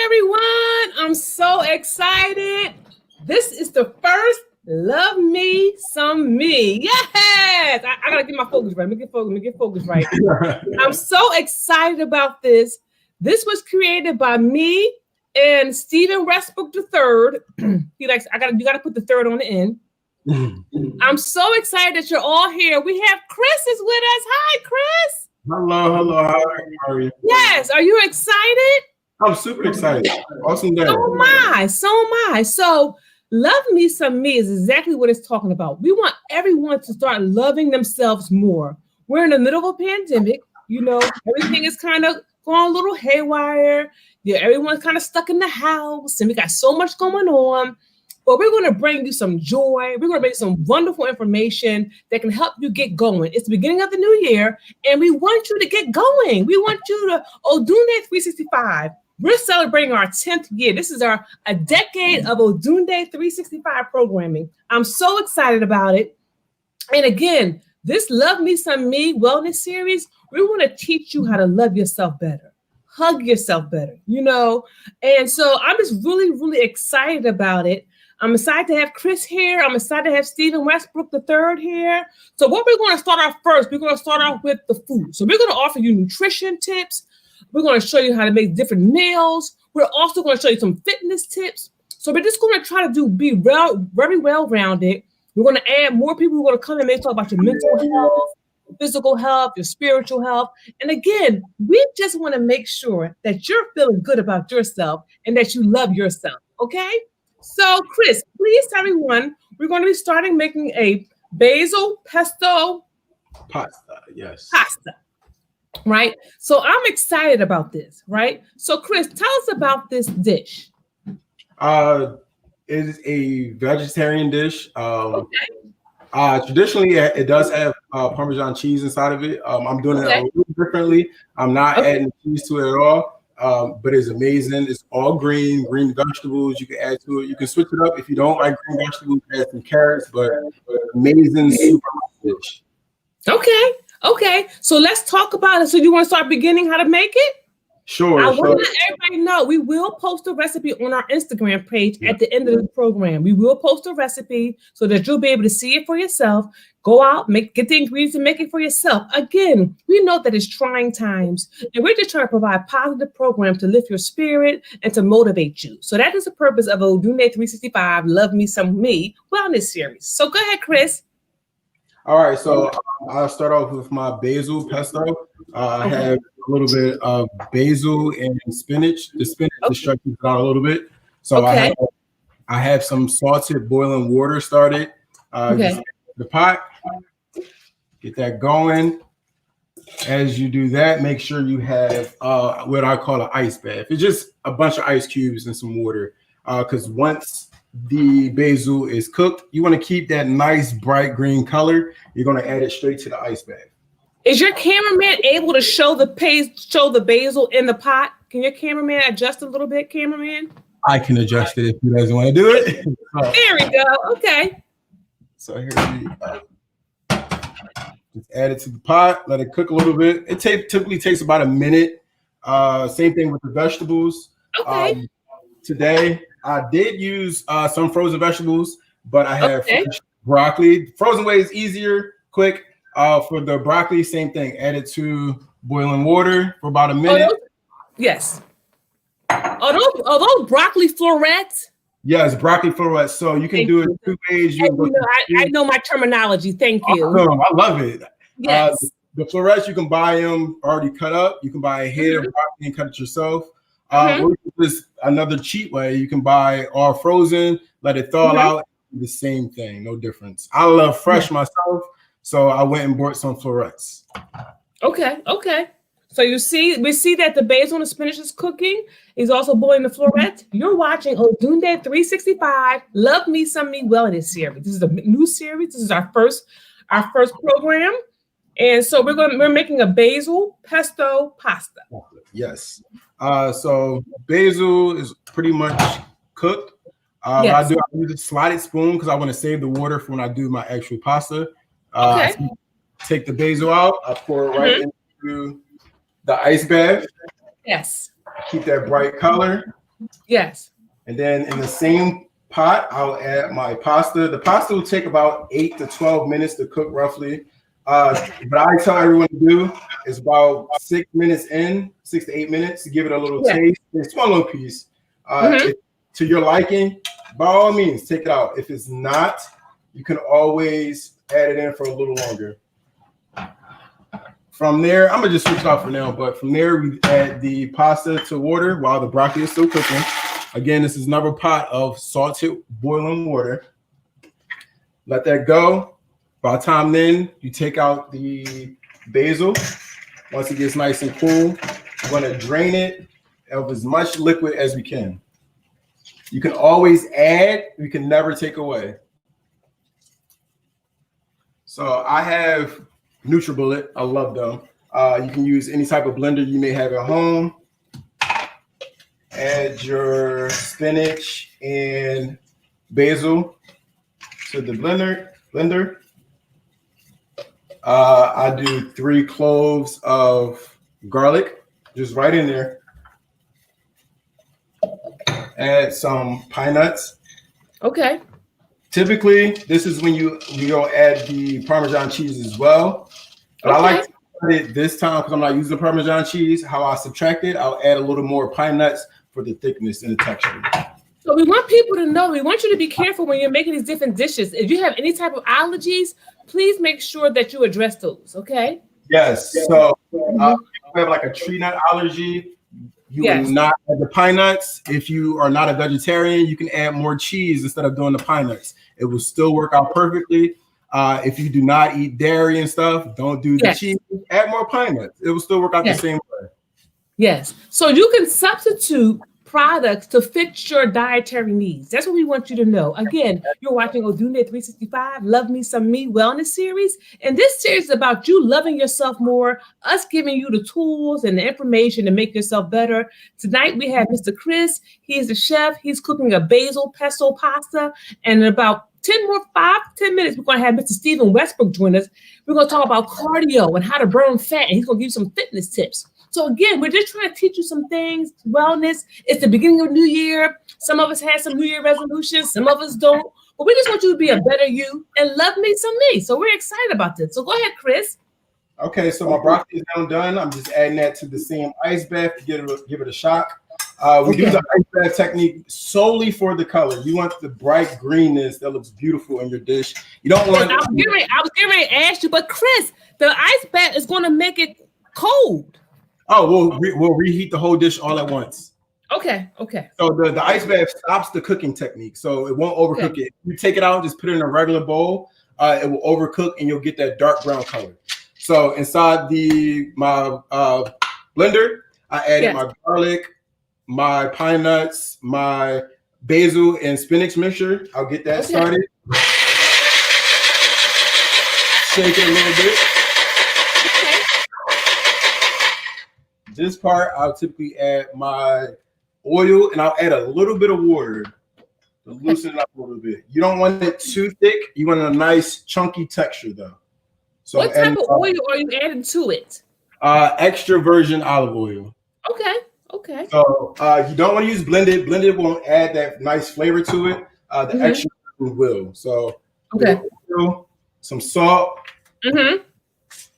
everyone. I'm so excited. This is the first Love Me Some Me. Yes. I gotta get my focus right. Let me get focus right. I'm so excited about this. This was created by me and Stephen Westbrook III. You gotta put the third on the end. I'm so excited that you're all here. We have Chris is with us. Hi, Chris. Hello. How are you? Yes. Are you excited? I'm super excited. Awesome day. So am I. So Love Me Some Me is exactly what it's talking about. We want everyone to start loving themselves more. We're in the middle of a pandemic. You know, everything is kind of going a little haywire. Yeah, everyone's kind of stuck in the house and we got so much going on. But we're going to bring you some joy. We're going to bring you some wonderful information that can help you get going. It's the beginning of the new year, and we want you to get going. We want you to ODUNDE365. We're celebrating our 10th year. This is a decade of ODUNDE365 programming. I'm so excited about it. And again, this Love Me Some Me wellness series, we want to teach you how to love yourself better, hug yourself better, you know. And so I'm just really, really excited about it. I'm excited to have Chris here. I'm excited to have Stephen Westbrook III here. So what we're going to start off first, we're going to start off with the food. So we're going to offer you nutrition tips. We're going to show you how to make different meals. We're also going to show you some fitness tips. So we're just going to try to be very well-rounded. We're going to add more people who are going to come and maybe talk about your mental health, physical health, your spiritual health. And again, we just want to make sure that you're feeling good about yourself and that you love yourself, okay? So Chris, please tell everyone, we're going to be starting making a basil pesto pasta, yes. Pasta. Right? So I'm excited about this, right? So Chris, tell us about this dish. It is a vegetarian dish. Traditionally, it does have Parmesan cheese inside of it. I'm doing it a little differently. I'm not adding cheese to it at all, but it's amazing. It's all green vegetables you can add to it. You can switch it up. If you don't like green vegetables, add some carrots, but amazing super dish. Okay, so let's talk about it. So you want to start beginning how to make it? Sure. I want to let everybody know we will post a recipe on our Instagram page at the end of the program. We will post a recipe so that you'll be able to see it for yourself. Go out, get the ingredients and make it for yourself. Again, we know that it's trying times, and we're just trying to provide positive program to lift your spirit and to motivate you. So that is the purpose of ODUNDE365 Love Me Some Me wellness series. So go ahead, Chris. All right, so I'll start off with my basil pesto. I have a little bit of basil and spinach. The spinach is stretching it out a little bit. So I have some salted boiling water started. The pot, get that going. As you do that, make sure you have what I call an ice bath. It's just a bunch of ice cubes and some water. Because once the basil is cooked, you want to keep that nice bright green color. You're going to add it straight to the ice bath. Is your cameraman able to show the basil in the pot? Can your cameraman adjust a little bit, cameraman? I can adjust it if he doesn't want to do it. There we go. Okay. So here we go. Just add it to the pot, let it cook a little bit. It typically takes about a minute. Same thing with the vegetables. Okay. Today, I did use some frozen vegetables, but I have fresh broccoli. Frozen way is easier, quick. For the broccoli, same thing. Add it to boiling water for about a minute. Yes. Are those broccoli florets? Yes, broccoli florets. So you can do it 2 ways. I know my terminology. Thank you. Awesome. I love it. Yes. The florets, you can buy them already cut up. You can buy a head of broccoli and cut it yourself. Or just another cheap way, you can buy all frozen, let it thaw out. The same thing, no difference. I love fresh myself, so I went and bought some florets. Okay. So we see that the basil and the spinach is cooking. He's also boiling the florets. You're watching ODUNDE365 Love Me Some Me Wellness series. This is a new series. This is our first program. And so we're making a basil pesto pasta. Yes. So basil is pretty much cooked. I use a slotted spoon because I want to save the water for when I do my actual pasta. I take the basil out. I pour it right into the ice bath. Yes. Keep that bright color. Yes. And then in the same pot, I'll add my pasta. The pasta will take about 8 to 12 minutes to cook roughly. But I tell everyone to do is about 6 minutes in, 6 to 8 minutes to give it a little taste. It's one little piece. If, to your liking, by all means, take it out. If it's not, you can always add it in for a little longer. From there, I'm gonna just switch it out for now, but from there, we add the pasta to water while the broccoli is still cooking. Again, this is another pot of salted boiling water. Let that go. By the time then, you take out the basil. Once it gets nice and cool, we're gonna drain it of as much liquid as we can. You can always add, you can never take away. So I have NutriBullet. I love them. You can use any type of blender you may have at home. Add your spinach and basil to the blender. I do 3 cloves of garlic, just right in there. Add some pine nuts. Okay. Typically, this is when you'll add the Parmesan cheese as well. But I like to add it this time because I'm not using the Parmesan cheese. How I subtract it, I'll add a little more pine nuts for the thickness and the texture. So we want people to know, we want you to be careful when you're making these different dishes. If you have any type of allergies, please make sure that you address those, okay? Yes. So if you have like a tree nut allergy, you will not add the pine nuts. If you are not a vegetarian, you can add more cheese instead of doing the pine nuts. It will still work out perfectly. If you do not eat dairy and stuff, don't do the cheese. Add more pine nuts. It will still work out the same way. Yes. So you can substitute products to fit your dietary needs. That's what we want you to know. Again, you're watching ODUNDE365, Love Me Some Me Wellness Series. And this series is about you loving yourself more, us giving you the tools and the information to make yourself better. Tonight, we have Mr. Chris. He's the chef. He's cooking a basil pesto pasta. And in about 5 to 10 minutes, we're going to have Mr. Stephen Westbrook join us. We're going to talk about cardio and how to burn fat. And he's going to give you some fitness tips. So again, we're just trying to teach you some things, wellness. It's the beginning of New Year. Some of us have some New Year resolutions. Some of us don't. But we just want you to be a better you and love me some me. So we're excited about this. So go ahead, Chris. Okay, so my broccoli is now done. I'm just adding that to the same ice bath to give it a shock. We use the ice bath technique solely for the color. You want the bright greenness that looks beautiful in your dish. You don't want. I was getting ready to ask you, but Chris, the ice bath is going to make it cold. Oh, we'll reheat the whole dish all at once. Okay. So the ice bath stops the cooking technique, so it won't overcook it. You take it out, just put it in a regular bowl. It will overcook, and you'll get that dark brown color. So inside my blender, I added my garlic, my pine nuts, my basil and spinach mixture. I'll get that started. Shake it a little bit. This part, I'll typically add my oil, and I'll add a little bit of water to loosen it up a little bit. You don't want it too thick. You want a nice chunky texture, though. So what type of oil are you adding to it? Extra virgin olive oil. Okay. So you don't want to use blended. Blended won't add that nice flavor to it. The extra will. So oil, some salt, a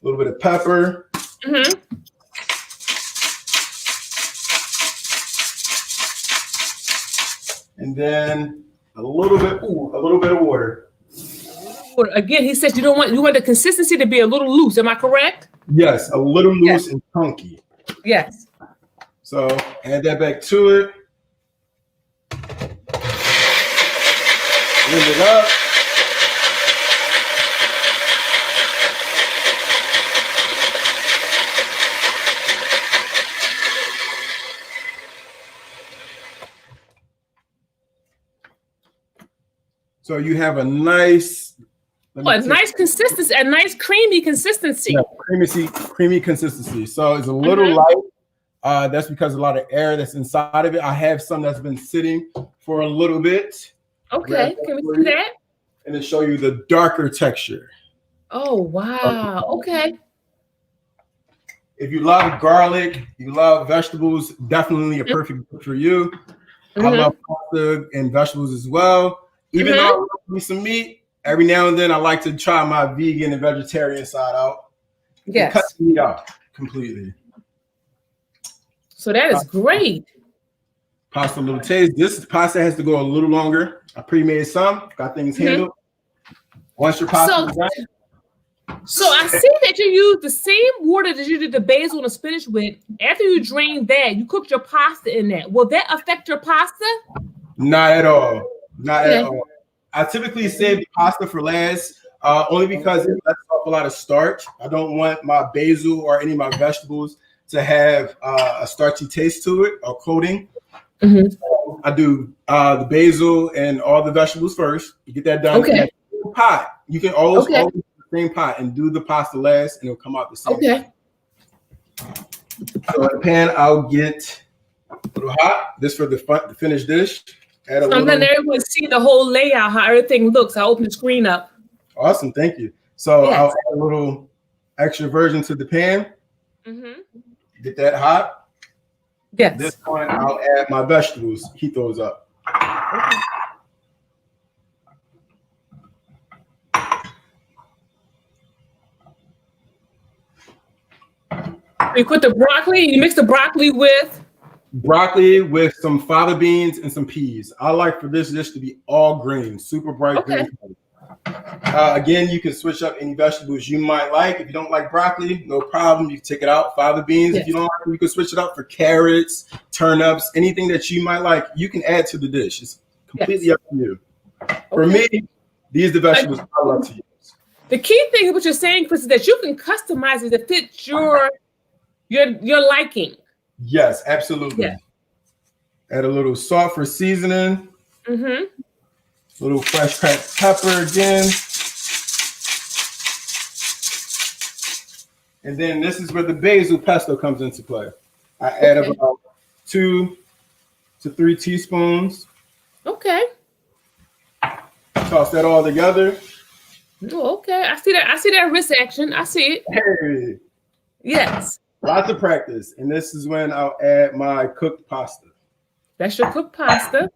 little bit of pepper. And then a little bit of water. Again, he said you want the consistency to be a little loose. Am I correct? Yes, a little loose and chunky. Yes. So add that back to it. Blend it up. So you have a nice, nice consistency, a nice creamy consistency. Yeah, creamy consistency. So it's a little light. That's because a lot of air that's inside of it. I have some that's been sitting for a little bit. Okay, can we see that? And then show you the darker texture. Oh, wow. Okay. If you love garlic, you love vegetables, definitely a perfect book for you. I love pasta and vegetables as well. Even though I love me some meat, every now and then I like to try my vegan and vegetarian side out. Yes. Cut the meat out completely. So that is great. Pasta, a little taste. This pasta has to go a little longer. I pre-made some. Got things handled. Once your pasta is done. So I see that you use the same water that you did the basil and the spinach with. After you drained that, you cooked your pasta in that. Will that affect your pasta? Not at all. Not at all. I typically save the pasta for last, only because it lets off a lot of starch. I don't want my basil or any of my vegetables to have a starchy taste to it or coating. So I do the basil and all the vegetables first. You get that done. Okay. Pot. You can always use the same pot and do the pasta last, and it'll come out the same. Okay. So in the pan, I'll get a little hot. This for the finished dish. Add a little. Then everyone see the whole layout, how everything looks. I open the screen up. Awesome, thank you. So I'll add a little extra virgin to the pan. Get that hot. Yes. This point, I'll add my vegetables. Heat those up. Okay. You put the broccoli. You mix the broccoli with some fava beans and some peas. I like for this dish to be all green, super bright green. Again, you can switch up any vegetables you might like. If you don't like broccoli, no problem. You can take it out. Fava beans. If you don't like them, you can switch it up for carrots, turnips, anything that you might like. You can add to the dish. It's completely up to you. For me, these are the vegetables I love to use. The key thing of what you're saying, Chris, is that you can customize it to fit your liking. Yes, absolutely. Add a little salt for seasoning. A little fresh cracked pepper again. And then this is where the basil pesto comes into play. I add about 2 to 3 teaspoons. Okay. Toss that all together. Oh, okay. I see that. I see that wrist action. I see it. Hey. Yes. Lots of practice. And this is when I'll add my cooked pasta. That's your cooked pasta.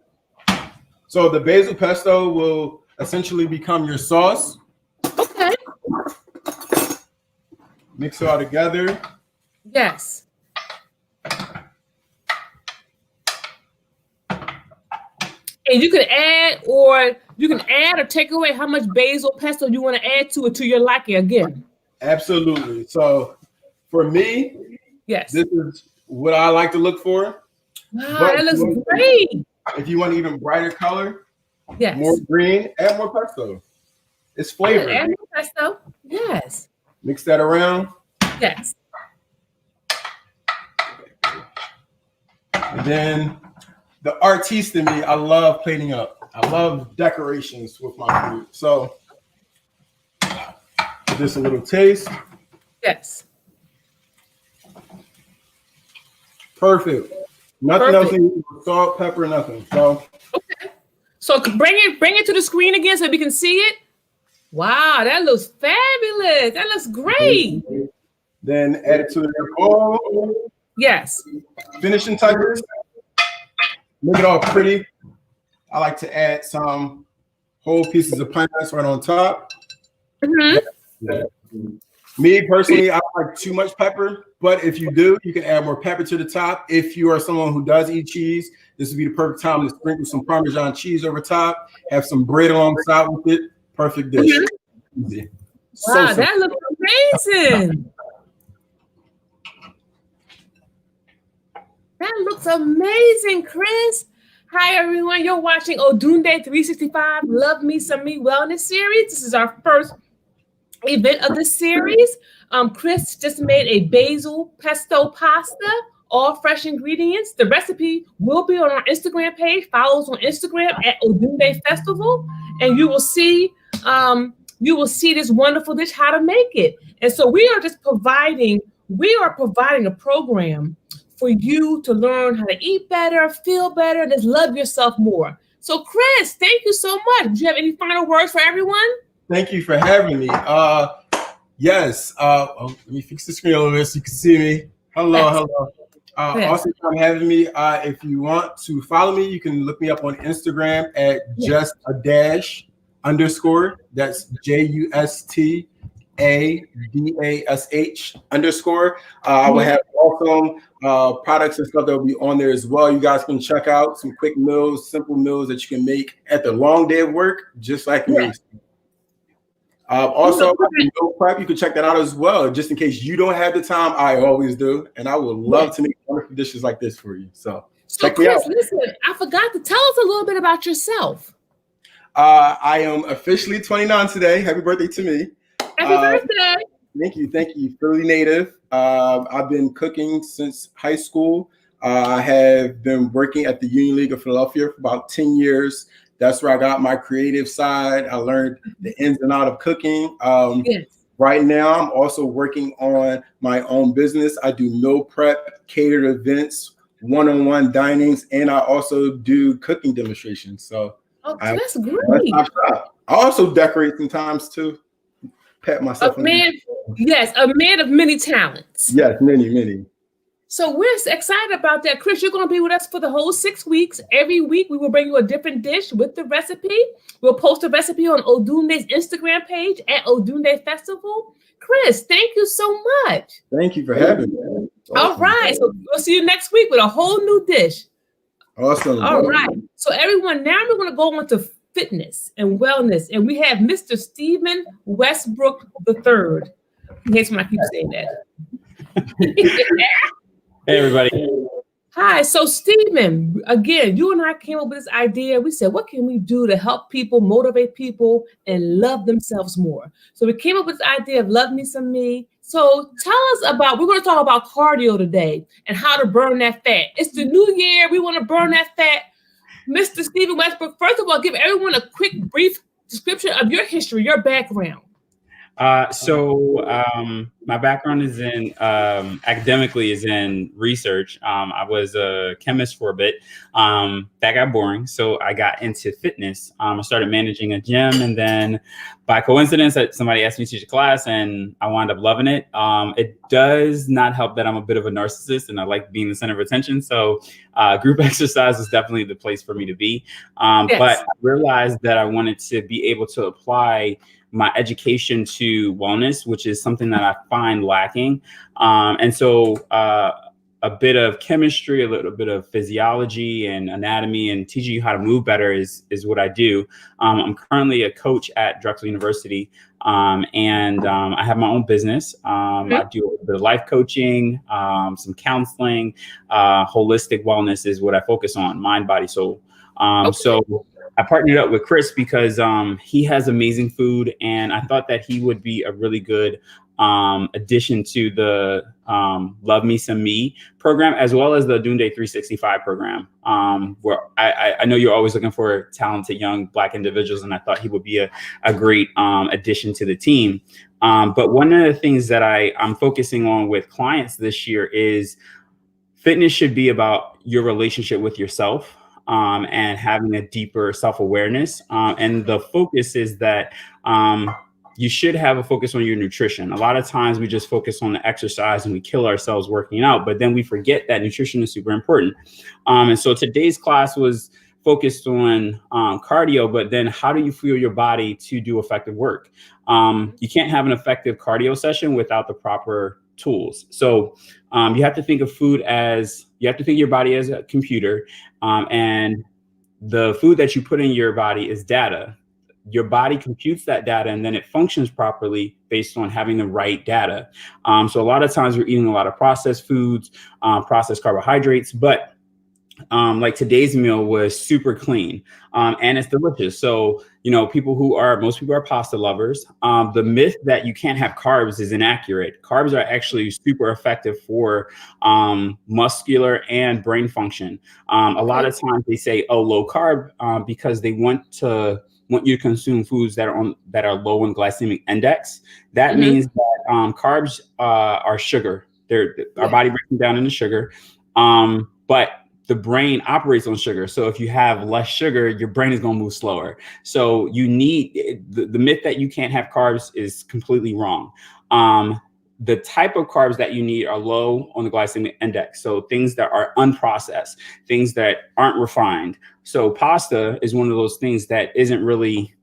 So the basil pesto will essentially become your sauce. Okay. Mix it all together. Yes. And you can add or take away how much basil pesto you want to add to it to your liking again. Absolutely. So for me, this is what I like to look for. Wow, that looks great. If you want even brighter color, more green, add more pesto. It's flavored. Add more pesto. Yes. Mix that around. Yes. And then the artiste in me, I love plating up. I love decorations with my food. So just a little taste. Yes. Perfect. Nothing else in salt, pepper, nothing. So So bring it to the screen again so we can see it. Wow, that looks fabulous. That looks great. Then add it to the bowl. Yes. Finishing touches. Make it all pretty. I like to add some whole pieces of pine nuts right on top. Me personally, I don't like too much pepper, but if you do, you can add more pepper to the top. If you are someone who does eat cheese, this would be the perfect time to sprinkle some Parmesan cheese over top, have some bread alongside with it. Perfect dish. Easy. Wow, that looks amazing. That looks amazing, Chris. Hi, everyone. You're watching ODUNDE365 Love Me Some Me Wellness Series. This is our first event of this series. Chris just made a basil pesto pasta, all fresh ingredients. The recipe will be on our Instagram page. Follow us on Instagram at Odunde Festival, and you will see this wonderful dish, how to make it. And so we are providing a program for you to learn how to eat better, feel better, and just love yourself more. So Chris, thank you so much. Do you have any final words for everyone? Thank you for having me. Yes. Let me fix the screen a little bit so you can see me. Hello. Awesome for having me. If you want to follow me, you can look me up on Instagram at just_. That's JUSTADASH_. I will have awesome products and stuff that will be on there as well. You guys can check out some quick meals, simple meals that you can make at the long day of work, just like me. Also, meal prep, you can check that out as well. Just in case you don't have the time, I always do, and I would love to make wonderful dishes like this for you. So check me out. Listen, I forgot to tell us a little bit about yourself. I am officially 29 today. Happy birthday to me. Happy birthday. Thank you. Philly native. I've been cooking since high school. I have been working at the Union League of Philadelphia for about 10 years. That's where I got my creative side. I learned the ins and outs of cooking. Right now, I'm also working on my own business. I do meal prep, catered events, one-on-one dinings, and I also do cooking demonstrations. So that's great. I also decorate sometimes too. Pat myself. A man of many talents. Yes, many. So we're excited about that. Chris, you're going to be with us for the whole 6 weeks. Every week, we will bring you a different dish with the recipe. We'll post a recipe on Odunde's Instagram page at Odunde Festival. Chris, thank you so much. Thank you for having me. Awesome. All right. So we'll see you next week with a whole new dish. Awesome. All right. So everyone, now we're going to go on to fitness and wellness. And we have Mr. Stephen Westbrook III. In case when I keep saying that. Hey, everybody. Hi. So, Stephen, again, you and I came up with this idea. We said, what can we do to help people, motivate people, and love themselves more? So we came up with this idea of Love Me Some Me. So tell us we're going to talk about cardio today and how to burn that fat. It's the new year. We want to burn that fat. Mr. Stephen Westbrook, first of all, give everyone a quick, brief description of your history, your background. My background is in academically is in research. I was a chemist for a bit. That got boring, so I got into fitness. I started managing a gym, and then by coincidence, somebody asked me to teach a class, and I wound up loving it. It does not help that I'm a bit of a narcissist, and I like being the center of attention. So group exercise is definitely the place for me to be. But I realized that I wanted to be able to apply my education to wellness, which is something that I find lacking. And so a bit of chemistry, a little bit of physiology and anatomy, and teaching you how to move better is what I do. I'm currently a coach at Drexel University, and I have my own business. I do a bit of life coaching, some counseling, holistic wellness is what I focus on, mind, body, soul. So I partnered up with Chris because he has amazing food, and I thought that he would be a really good addition to the Love Me Some Me program, as well as the ODUNDE365 program, where I know you're always looking for talented young Black individuals, and I thought he would be a great addition to the team. But one of the things that I'm focusing on with clients this year is fitness should be about your relationship with yourself. And having a deeper self-awareness. And the focus is that you should have a focus on your nutrition. A lot of times we just focus on the exercise and we kill ourselves working out, but then we forget that nutrition is super important. And so today's class was focused on cardio, but then how do you fuel your body to do effective work? You can't have an effective cardio session without the proper tools. So you have to think of food as, you have to think of your body as a computer, and the food that you put in your body is data. Your body computes that data, and then it functions properly based on having the right data. So a lot of times we're eating a lot of processed foods, processed carbohydrates, but like today's meal was super clean, and it's delicious. So, you know, most people are pasta lovers. The myth that you can't have carbs is inaccurate. Carbs are actually super effective for muscular and brain function. A lot of times they say, oh, low carb, because they want you to consume foods that are low in glycemic index. That means that carbs are sugar. Our body breaks them down into sugar, but the brain operates on sugar. So if you have less sugar, your brain is going to move slower. So you need the myth that you can't have carbs is completely wrong. the type of carbs that you need are low on the glycemic index. So things that are unprocessed, things that aren't refined. So pasta is one of those things that isn't really,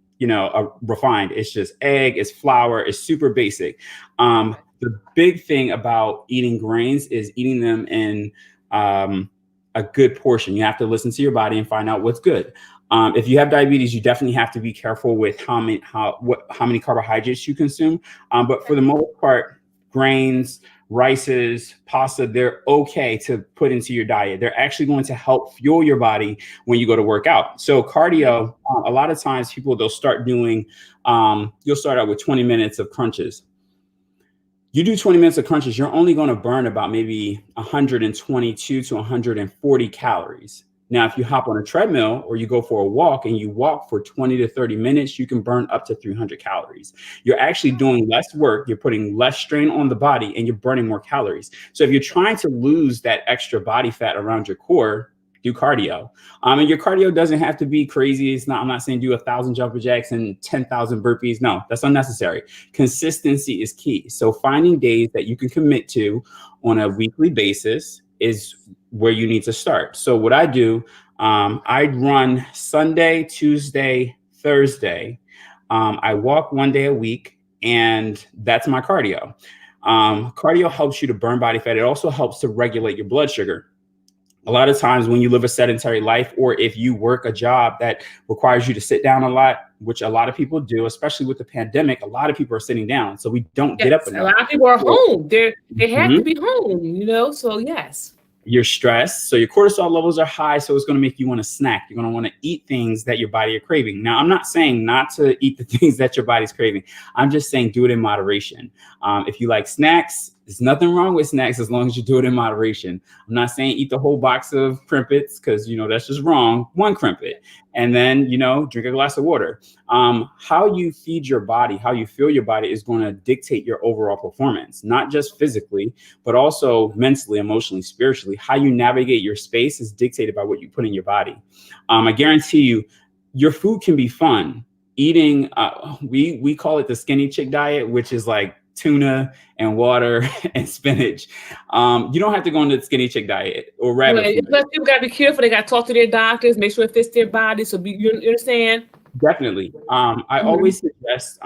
refined. It's just egg, it's flour, it's super basic. The big thing about eating grains is eating them in a good portion. You have to listen to your body and find out what's good. If you have diabetes, you definitely have to be careful with how many carbohydrates you consume. But for the most part, grains, rices, pasta, they're okay to put into your diet. They're actually going to help fuel your body when you go to work out. So cardio, a lot of times they'll start doing, you'll start out with 20 minutes of crunches. You do 20 minutes of crunches, you're only going to burn about maybe 122 to 140 calories. Now, if you hop on a treadmill or you go for a walk and you walk for 20 to 30 minutes, you can burn up to 300 calories. You're actually doing less work. You're putting less strain on the body and you're burning more calories. So if you're trying to lose that extra body fat around your core, do cardio. And your cardio doesn't have to be crazy. I'm not saying do 1,000 jumping jacks and 10,000 burpees. No, that's unnecessary. Consistency is key. So finding days that you can commit to on a weekly basis is where you need to start. So what I do, I run Sunday, Tuesday, Thursday. I walk one day a week, and that's my cardio. Cardio helps you to burn body fat. It also helps to regulate your blood sugar. A lot of times when you live a sedentary life, or if you work a job that requires you to sit down a lot, which a lot of people do, especially with the pandemic, a lot of people are sitting down. So we don't get up enough. A lot of people are home. They have to be home, so yes. You're stressed. So your cortisol levels are high. So it's going to make you want to snack. You're going to want to eat things that your body are craving. Now, I'm not saying not to eat the things that your body's craving. I'm just saying do it in moderation. If you like snacks, there's nothing wrong with snacks as long as you do it in moderation. I'm not saying eat the whole box of crimpets because, that's just wrong. One crimpet. And then, drink a glass of water. How you feed your body, how you feel your body is going to dictate your overall performance, not just physically, but also mentally, emotionally, spiritually. How you navigate your space is dictated by what you put in your body. I guarantee you, your food can be fun. Eating, we call it the skinny chick diet, which is like tuna and water and spinach. You don't have to go on the skinny chick diet or rabbit food. Plus, people got to be careful. They got to talk to their doctors, make sure it fits their body. So you understand? Definitely. I always suggest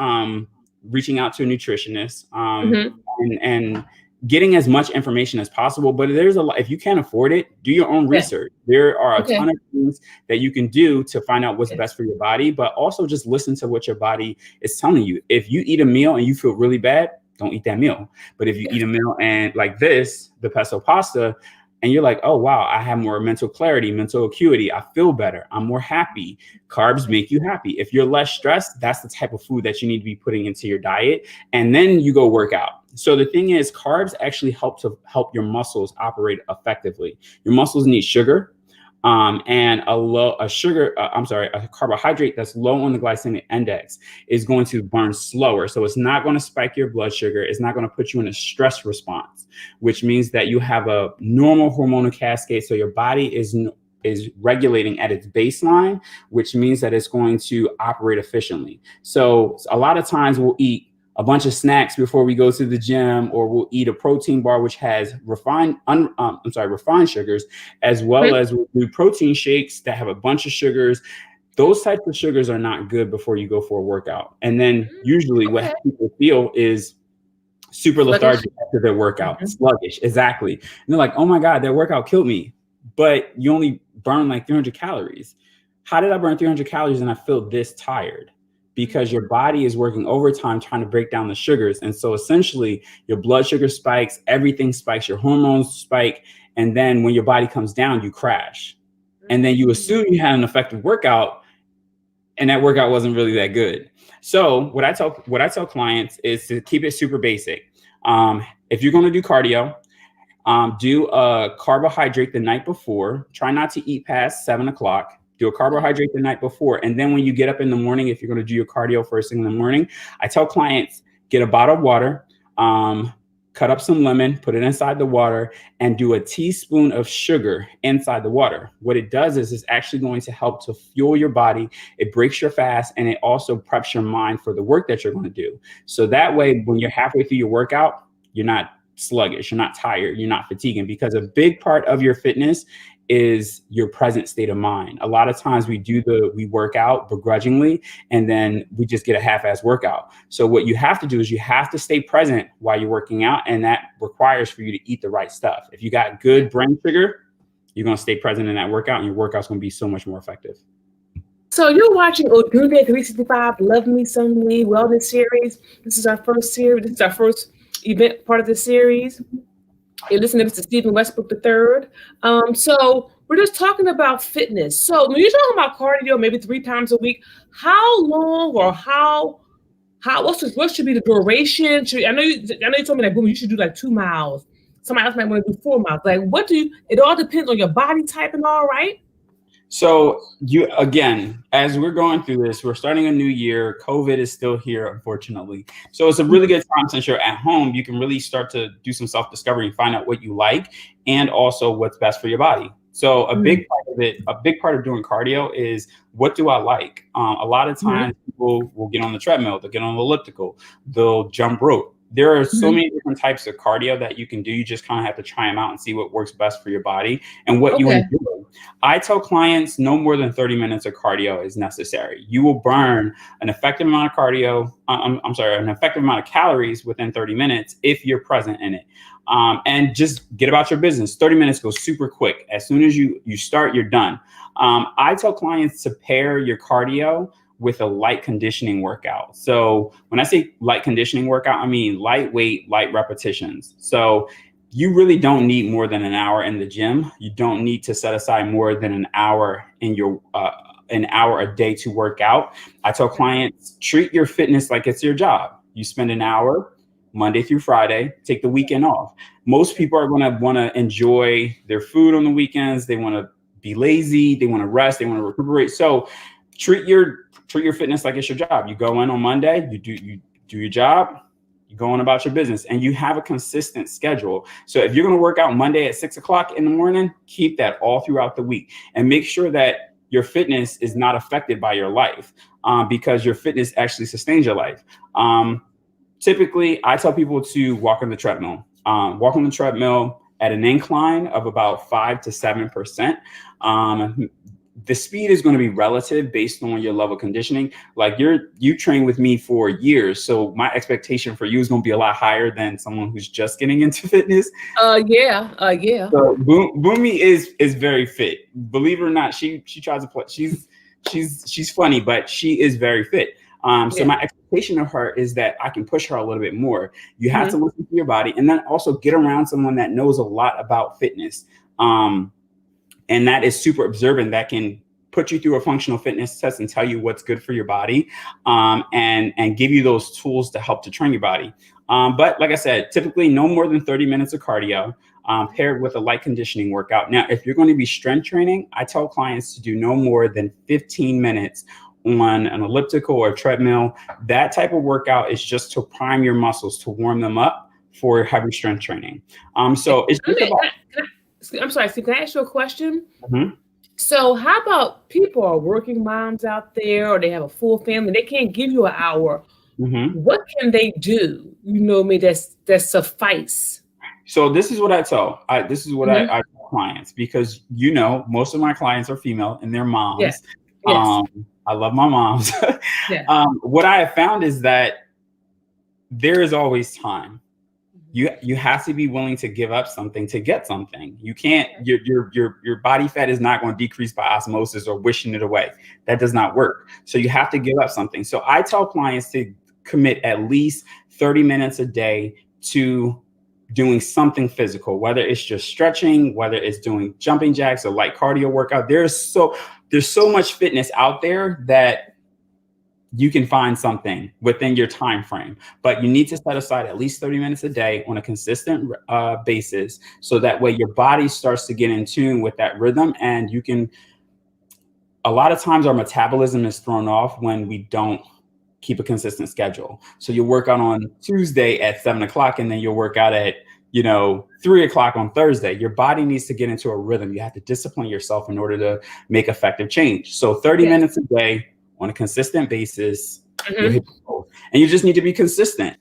reaching out to a nutritionist and getting as much information as possible. But there's a lot. If you can't afford it, do your own research. There are a ton of things that you can do to find out what's best for your body, but also just listen to what your body is telling you. If you eat a meal and you feel really bad, don't eat that meal. But if you eat a meal and like this, the pesto pasta, and you're like, oh, wow, I have more mental clarity, mental acuity. I feel better. I'm more happy. Carbs make you happy. If you're less stressed, that's the type of food that you need to be putting into your diet. And then you go work out. So the thing is, carbs actually help your muscles operate effectively. Your muscles need sugar. And a carbohydrate that's low on the glycemic index is going to burn slower. So it's not going to spike your blood sugar. It's not going to put you in a stress response, which means that you have a normal hormonal cascade. So your body is regulating at its baseline, which means that it's going to operate efficiently. So a lot of times we'll eat a bunch of snacks before we go to the gym, or we'll eat a protein bar, which has refined sugars, as well as we'll do protein shakes that have a bunch of sugars. Those types of sugars are not good before you go for a workout. And then usually what people feel is super lethargic after their workout, sluggish. Exactly. And they're like, oh my God, that workout killed me. But you only burn like 300 calories. How did I burn 300 calories and I feel this tired? Because your body is working overtime trying to break down the sugars. And so essentially your blood sugar spikes, everything spikes, your hormones spike. And then when your body comes down, you crash. And then you assume you had an effective workout, and that workout wasn't really that good. So what I tell clients is to keep it super basic. If you're going to do cardio, do a carbohydrate the night before. Try not to eat past 7 o'clock. Do a carbohydrate the night before. And then when you get up in the morning, if you're going to do your cardio first thing in the morning, I tell clients, get a bottle of water, cut up some lemon, put it inside the water, and do a teaspoon of sugar inside the water. What it does is it's actually going to help to fuel your body. It breaks your fast, and it also preps your mind for the work that you're going to do. So that way, when you're halfway through your workout, you're not sluggish, you're not tired, you're not fatiguing, because a big part of your fitness is your present state of mind. A lot of times we work out begrudgingly, and then we just get a half-ass workout. So what you have to do is you have to stay present while you're working out, and that requires for you to eat the right stuff. If you got good brain sugar, you're going to stay present in that workout, and your workout's going to be so much more effective. So you're watching ODUNDE365 Love Me Some Me Wellness Series. This is our first series. This is our first event part of the series. You're listening to Mr. Stephen Westbrook III. So we're just talking about fitness. So when you're talking about cardio, maybe 3 times a week, how long or what should be the duration? I know you told me that, boom, you should do like 2 miles. Somebody else might want to do 4 miles. Like, it all depends on your body type and all, right? So again, as we're going through this, we're starting a new year. COVID is still here, unfortunately. So it's a really good time, since you're at home, you can really start to do some self-discovery and find out what you like, and also what's best for your body. So a big part of doing cardio is, what do I like? A lot of times people will get on the treadmill, they'll get on the elliptical, they'll jump rope. There are so many different types of cardio that you can do. You just kind of have to try them out and see what works best for your body and what you enjoy. I tell clients no more than 30 minutes of cardio is necessary. You will burn an effective amount of cardio. An effective amount of calories within 30 minutes if you're present in it. And just get about your business. 30 minutes goes super quick. As soon as you start, you're done. I tell clients to pair your cardio with a light conditioning workout. So when I say light conditioning workout, I mean lightweight, light repetitions. So you really don't need more than an hour in the gym. You don't need to set aside more than an hour in your an hour a day to work out. I tell clients, treat your fitness like it's your job. You spend an hour Monday through Friday, take the weekend off. Most people are going to want to enjoy their food on the weekends. They want to be lazy. They want to rest. They want to recuperate. So treat your fitness like it's your job. You go in on Monday, you do your job, you go on about your business, and you have a consistent schedule. So if you're going to work out Monday at 6 o'clock in the morning, keep that all throughout the week, and make sure that your fitness is not affected by your life, because your fitness actually sustains your life. Typically, I tell people to walk on the treadmill. Walk on the treadmill at an incline of about 5 to 7%. The speed is going to be relative based on your level of conditioning. Like you train with me for years, so my expectation for you is going to be a lot higher than someone who's just getting into fitness. Yeah. So Boomy is very fit. Believe it or not, she tries to play. She's funny, but she is very fit. So my expectation of her is that I can push her a little bit more. You have to listen to your body, and then also get around someone that knows a lot about fitness. And that is super observant, that can put you through a functional fitness test and tell you what's good for your body, and give you those tools to help to train your body. But like I said, typically no more than 30 minutes of cardio, paired with a light conditioning workout. Now, if you're going to be strength training, I tell clients to do no more than 15 minutes on an elliptical or a treadmill. That type of workout is just to prime your muscles, to warm them up for heavy strength training. So it's just about... I'm sorry, Steve, can I ask you a question? So how about people are working moms out there, or they have a full family, they can't give you an hour. What can they do? That suffice. So this is what I tell. I tell clients, because most of my clients are female and they're moms. Yes. I love my moms. What I have found is that there is always time. You have to be willing to give up something to get something. You can't, your body fat is not going to decrease by osmosis or wishing it away. That does not work. So you have to give up something. So I tell clients to commit at least 30 minutes a day to doing something physical, whether it's just stretching, whether it's doing jumping jacks or light cardio workout. There's so much fitness out there that you can find something within your time frame, but you need to set aside at least 30 minutes a day on a consistent basis, so that way your body starts to get in tune with that rhythm. And you can, a lot of times our metabolism is thrown off when we don't keep a consistent schedule. So you'll work out on Tuesday at 7 o'clock, and then you'll work out at 3 o'clock on Thursday. Your body needs to get into a rhythm. You have to discipline yourself in order to make effective change. So 30 minutes a day on a consistent basis, and you just need to be consistent.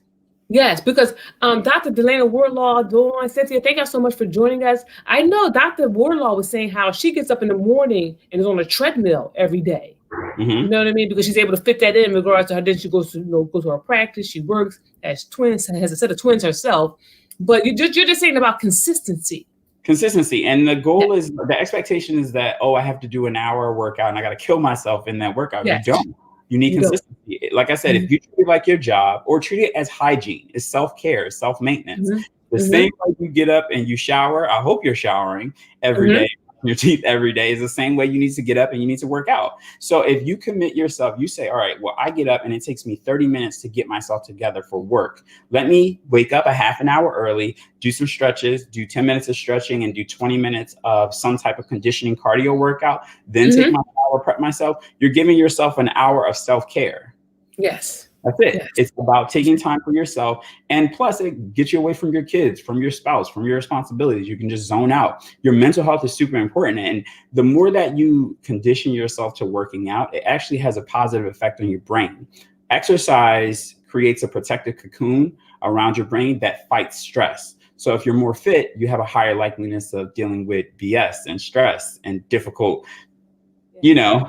Yes, because Dr. Delana Wardlaw, Dawn, Cynthia, thank you so much for joining us. I know Dr. Wardlaw was saying how she gets up in the morning and is on a treadmill every day. Mm-hmm. You know what I mean? Because she's able to fit that in regards to her. Then she goes to go to her practice. She works, has twins, has a set of twins herself. But you're just saying about consistency. Consistency. And the goal is, the expectation is that, oh, I have to do an hour workout and I got to kill myself in that workout. Yes. You don't. You need consistency. Like I said, if you treat it like your job, or treat it as hygiene, it's self-care, self-maintenance. The same way you get up and you shower, I hope you're showering every day, your teeth every day, is the same way you need to get up and you need to work out. So if you commit yourself, you say, all right, well, I get up and it takes me 30 minutes to get myself together for work. Let me wake up a half an hour early, do some stretches, do 10 minutes of stretching, and do 20 minutes of some type of conditioning cardio workout, then take my shower, prep myself. You're giving yourself an hour of self-care. Yes. That's it. Yes. It's about taking time for yourself. And plus, it gets you away from your kids, from your spouse, from your responsibilities. You can just zone out. Your mental health is super important. And the more that you condition yourself to working out, it actually has a positive effect on your brain. Exercise creates a protective cocoon around your brain that fights stress. So if you're more fit, you have a higher likeliness of dealing with BS and stress and difficult,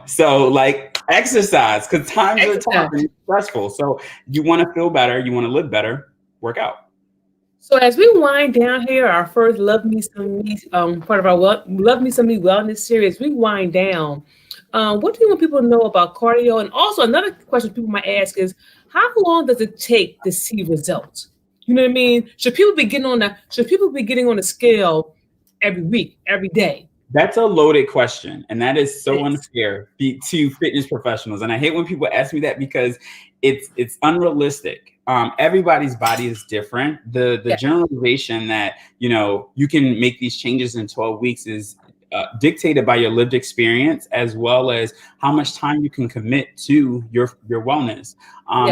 so like exercise, because times are tough and stressful. So you want to feel better, you want to live better, work out. So as we wind down here, our first Love Me Some Me part of our Love Me Some Me wellness series, we wind down. What do you want people to know about cardio? And also another question people might ask is, how long does it take to see results? You know what I mean? Should people be getting on the scale every week, every day? That's a loaded question, and that is so unfair to fitness professionals. And I hate when people ask me that, because it's unrealistic. Everybody's body is different. The generalization that you can make these changes in 12 weeks is dictated by your lived experience, as well as how much time you can commit to your wellness.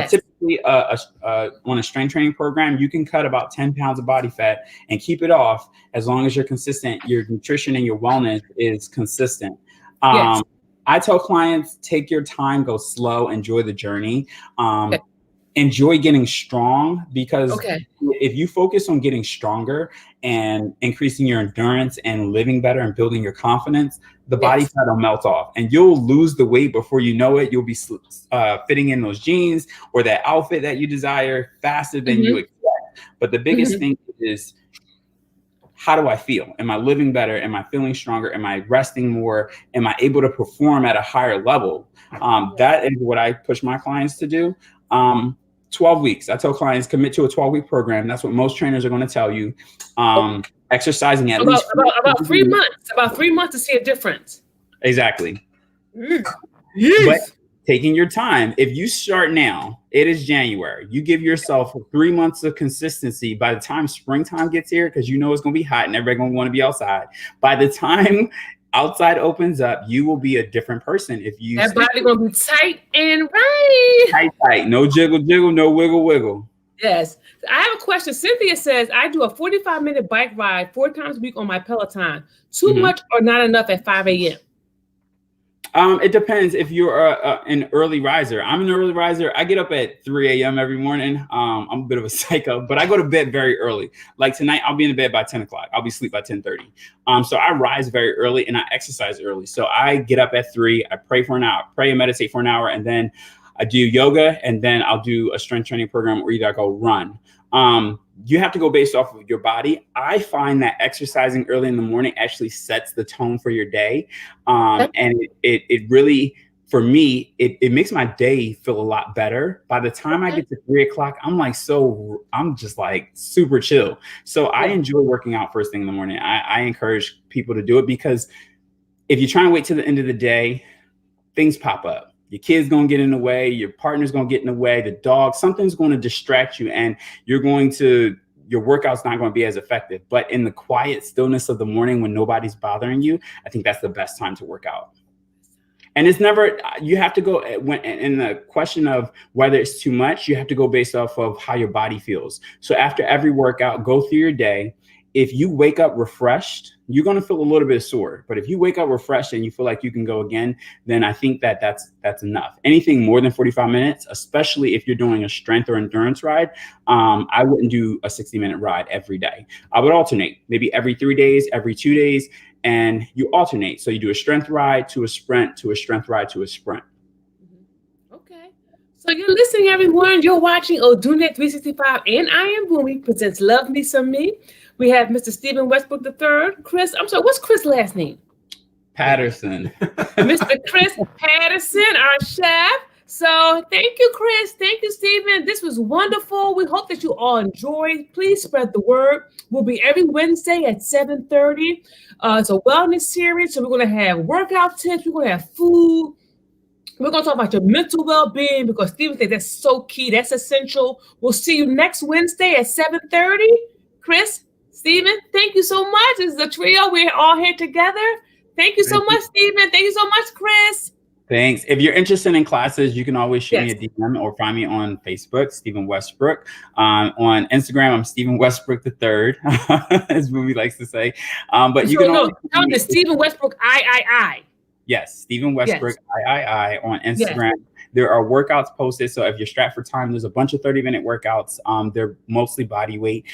Typically, on a strength training program, you can cut about 10 pounds of body fat and keep it off as long as you're consistent. Your nutrition and your wellness is consistent. I tell clients, take your time, go slow, enjoy the journey. Enjoy getting strong, because if you focus on getting stronger and increasing your endurance and living better and building your confidence, the body fat will melt off and you'll lose the weight before you know it. You'll be fitting in those jeans or that outfit that you desire faster than you expect. But the biggest thing is, how do I feel? Am I living better? Am I feeling stronger? Am I resting more? Am I able to perform at a higher level? That is what I push my clients to do. 12 weeks. I tell clients, commit to a 12-week program. That's what most trainers are going to tell you. Exercising at least about 3 months. About 3 months to see a difference. Exactly. But taking your time. If you start now, it is January. You give yourself 3 months of consistency. By the time springtime gets here, because it's going to be hot and everybody's going to want to be outside. By the time outside opens up, you will be a different person. If you that body gonna be tight and right. Tight. No jiggle, no wiggle. Yes. I have a question. Cynthia says, I do a 45-minute bike ride 4 times a week on my Peloton. Too much or not enough at 5 a.m.? It depends if you're an early riser. I'm an early riser. I get up at 3 a.m. every morning. I'm a bit of a psycho, but I go to bed very early. Like tonight, I'll be in bed by 10 o'clock. I'll be asleep by 10:30. So I rise very early and I exercise early. So I get up at 3. I pray and meditate for an hour, and then I do yoga, and then I'll do a strength training program, or either I go run. You have to go based off of your body. I find that exercising early in the morning actually sets the tone for your day. And it really, for me, it makes my day feel a lot better. By the time I get to 3 o'clock, I'm just like super chill. So I enjoy working out first thing in the morning. I encourage people to do it, because if you try and wait till the end of the day, things pop up. Your kid's going to get in the way. Your partner's going to get in the way. The dog, something's going to distract you, and your workout's not going to be as effective. But in the quiet stillness of the morning, when nobody's bothering you, I think that's the best time to work out. And it's never, you have to go in the question of whether it's too much, you have to go based off of how your body feels. So after every workout, go through your day if you wake up refreshed, you're going to feel a little bit sore. But if you wake up refreshed and you feel like you can go again, then I think that's enough. Anything more than 45 minutes, especially if you're doing a strength or endurance ride, I wouldn't do a 60-minute ride every day. I would alternate, maybe every 3 days, every 2 days, and you alternate. So you do a strength ride to a sprint to a strength ride to a sprint. Okay. So you're listening, everyone. You're watching ODUNDE365 and I Am Boomy presents Love Me Some Me. We have Mr. Stephen Westbrook III. Chris, I'm sorry, what's Chris' last name? Patterson. Mr. Chris Patterson, our chef. So thank you, Chris. Thank you, Stephen. This was wonderful. We hope that you all enjoyed. Please spread the word. We'll be every Wednesday at 7:30. It's a wellness series. So we're going to have workout tips. We're going to have food. We're going to talk about your mental well-being because Stephen thinks that's so key. That's essential. We'll see you next Wednesday at 7:30. Chris, Stephen, thank you so much. This is a trio. We're all here together. Thank you so much, Stephen. Thank you so much, Chris. Thanks. If you're interested in classes, you can always shoot me a DM or find me on Facebook, Stephen Westbrook. On Instagram, I'm Stephen Westbrook III, as Boomy likes to say. But you can always tell me Stephen Westbrook III. Yes, Stephen Westbrook III on Instagram. Yes. There are workouts posted. So if you're strapped for time, there's a bunch of 30-minute workouts. They're mostly body weight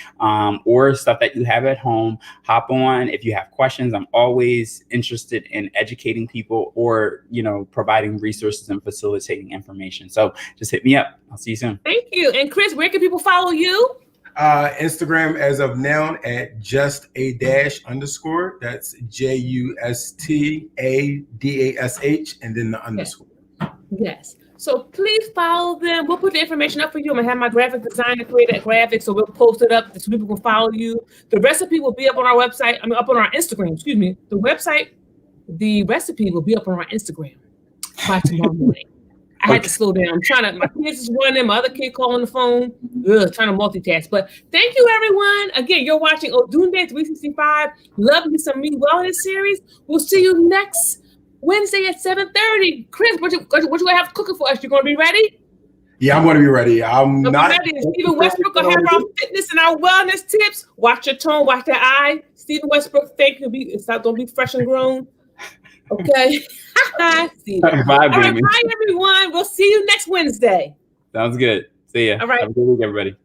or stuff that you have at home. Hop on. If you have questions, I'm always interested in educating people or, providing resources and facilitating information. So just hit me up. I'll see you soon. Thank you. And Chris, where can people follow you? Instagram as of now at just_. That's JUSTADASH and then the underscore. Yes. So please follow them. We'll put the information up for you. I'm going to have my graphic designer create that graphic, so we'll post it up so people can follow you. The recipe will be up on our website. Up on our Instagram, excuse me. The recipe will be up on our Instagram by tomorrow morning. I had to slow down. My kids is running, my other kid calling the phone, trying to multitask. But thank you, everyone. Again, you're watching ODUNDE365 Love Me Some Me Wellness Series. We'll see you next Wednesday at 7:30. Chris, what you gonna have cooking for us? You gonna be ready? Yeah, I'm gonna be ready. I'm not ready. Stephen Westbrook will have our fitness and our wellness tips. Watch your tone, watch your eye. Stephen Westbrook, thank you. Don't be fresh and grown. Okay. Bye, all right, bye, everyone. We'll see you next Wednesday. Sounds good. See ya. All right. Have a good week, everybody.